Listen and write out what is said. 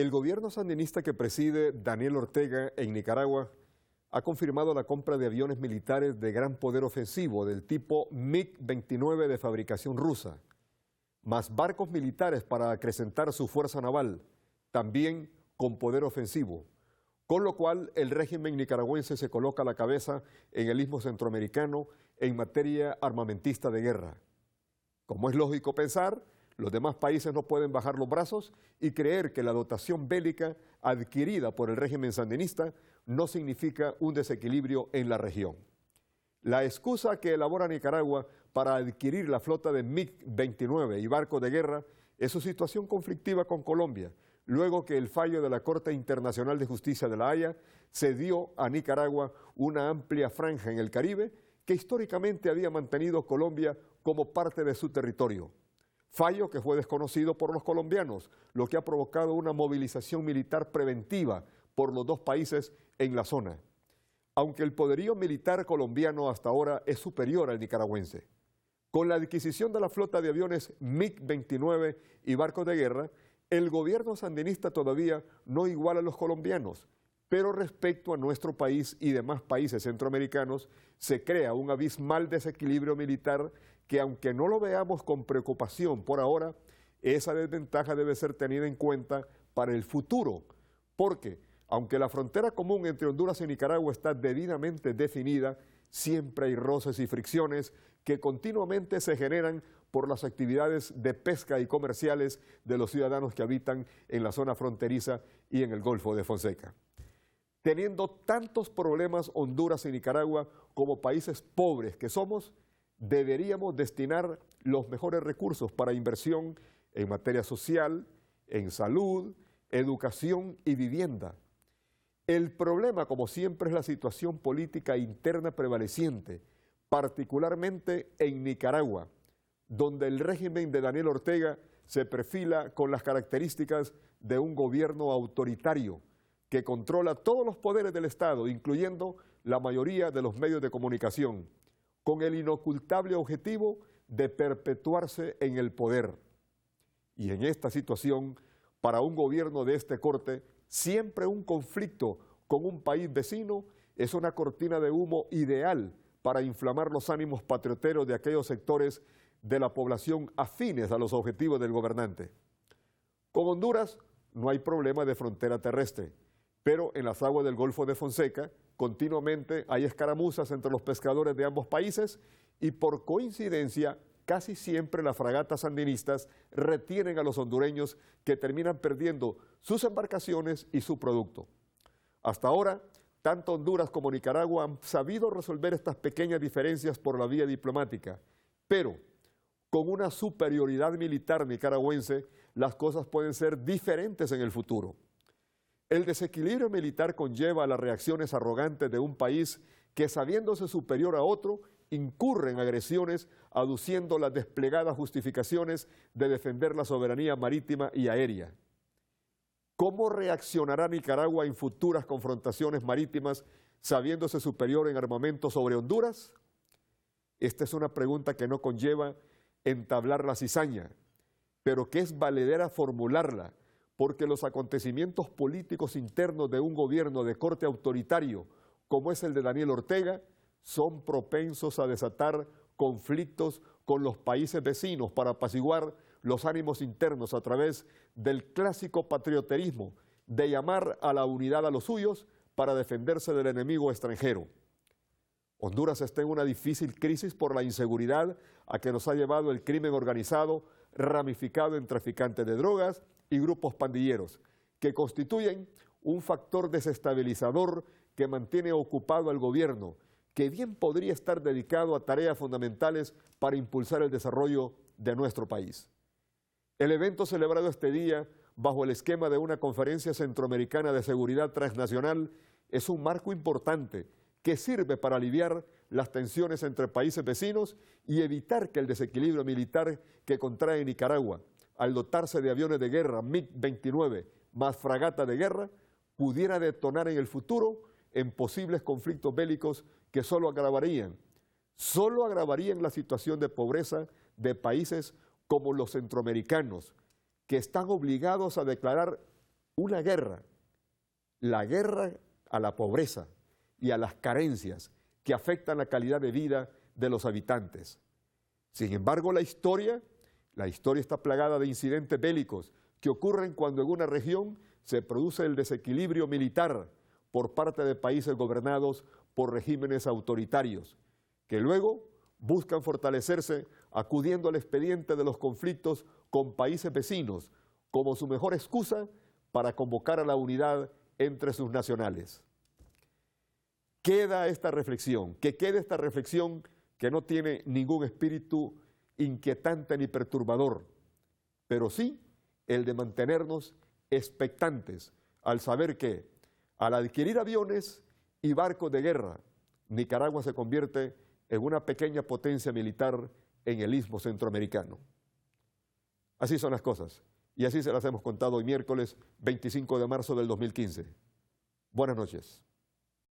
El gobierno sandinista que preside Daniel Ortega en Nicaragua ha confirmado la compra de aviones militares de gran poder ofensivo del tipo MiG-29 de fabricación rusa, más barcos militares para acrecentar su fuerza naval, también con poder ofensivo, con lo cual el régimen nicaragüense se coloca a la cabeza en el istmo centroamericano en materia armamentista de guerra. Como es lógico pensar, los demás países no pueden bajar los brazos y creer que la dotación bélica adquirida por el régimen sandinista no significa un desequilibrio en la región. La excusa que elabora Nicaragua para adquirir la flota de MiG-29 y barcos de guerra es su situación conflictiva con Colombia, luego que el fallo de la Corte Internacional de Justicia de La Haya cedió a Nicaragua una amplia franja en el Caribe que históricamente había mantenido Colombia como parte de su territorio. Fallo que fue desconocido por los colombianos, lo que ha provocado una movilización militar preventiva por los dos países en la zona. Aunque el poderío militar colombiano hasta ahora es superior al nicaragüense. Con la adquisición de la flota de aviones MiG-29 y barcos de guerra, el gobierno sandinista todavía no iguala a los colombianos, pero respecto a nuestro país y demás países centroamericanos, se crea un abismal desequilibrio militar que, aunque no lo veamos con preocupación por ahora, esa desventaja debe ser tenida en cuenta para el futuro, porque aunque la frontera común entre Honduras y Nicaragua está debidamente definida, siempre hay roces y fricciones que continuamente se generan por las actividades de pesca y comerciales de los ciudadanos que habitan en la zona fronteriza y en el Golfo de Fonseca. Teniendo tantos problemas Honduras y Nicaragua como países pobres que somos, deberíamos destinar los mejores recursos para inversión en materia social, en salud, educación y vivienda. El problema, como siempre, es la situación política interna prevaleciente, particularmente en Nicaragua, donde el régimen de Daniel Ortega se perfila con las características de un gobierno autoritario que controla todos los poderes del Estado, incluyendo la mayoría de los medios de comunicación, con el inocultable objetivo de perpetuarse en el poder. Y en esta situación, para un gobierno de este corte, siempre un conflicto con un país vecino es una cortina de humo ideal para inflamar los ánimos patrioteros de aquellos sectores de la población afines a los objetivos del gobernante. Con Honduras no hay problema de frontera terrestre, pero en las aguas del Golfo de Fonseca continuamente hay escaramuzas entre los pescadores de ambos países y por coincidencia casi siempre las fragatas sandinistas retienen a los hondureños que terminan perdiendo sus embarcaciones y su producto. Hasta ahora, tanto Honduras como Nicaragua han sabido resolver estas pequeñas diferencias por la vía diplomática, pero con una superioridad militar nicaragüense, las cosas pueden ser diferentes en el futuro. El desequilibrio militar conlleva a las reacciones arrogantes de un país que, sabiéndose superior a otro, incurre en agresiones aduciendo las desplegadas justificaciones de defender la soberanía marítima y aérea. ¿Cómo reaccionará Nicaragua en futuras confrontaciones marítimas sabiéndose superior en armamento sobre Honduras? Esta es una pregunta que no conlleva entablar la cizaña, pero que es valedera formularla, porque los acontecimientos políticos internos de un gobierno de corte autoritario, como es el de Daniel Ortega, son propensos a desatar conflictos con los países vecinos para apaciguar los ánimos internos a través del clásico patrioterismo de llamar a la unidad a los suyos para defenderse del enemigo extranjero. Honduras está en una difícil crisis por la inseguridad a que nos ha llevado el crimen organizado ramificado en traficantes de drogas y grupos pandilleros, que constituyen un factor desestabilizador que mantiene ocupado al gobierno, que bien podría estar dedicado a tareas fundamentales para impulsar el desarrollo de nuestro país. El evento celebrado este día, bajo el esquema de una conferencia centroamericana de seguridad transnacional, es un marco importante que sirve para aliviar las tensiones entre países vecinos y evitar que el desequilibrio militar que contrae Nicaragua, al dotarse de aviones de guerra MiG-29 más fragata de guerra, pudiera detonar en el futuro en posibles conflictos bélicos que solo agravarían la situación de pobreza de países como los centroamericanos, que están obligados a declarar una guerra, la guerra a la pobreza y a las carencias que afectan la calidad de vida de los habitantes. Sin embargo, la historia está plagada de incidentes bélicos que ocurren cuando en una región se produce el desequilibrio militar por parte de países gobernados por regímenes autoritarios, que luego buscan fortalecerse acudiendo al expediente de los conflictos con países vecinos como su mejor excusa para convocar a la unidad entre sus nacionales. Queda esta reflexión, que no tiene ningún espíritu inquietante ni perturbador, pero sí el de mantenernos expectantes al saber que, al adquirir aviones y barcos de guerra, Nicaragua se convierte en una pequeña potencia militar en el istmo centroamericano. Así son las cosas, y así se las hemos contado hoy miércoles 25 de marzo del 2015. Buenas noches.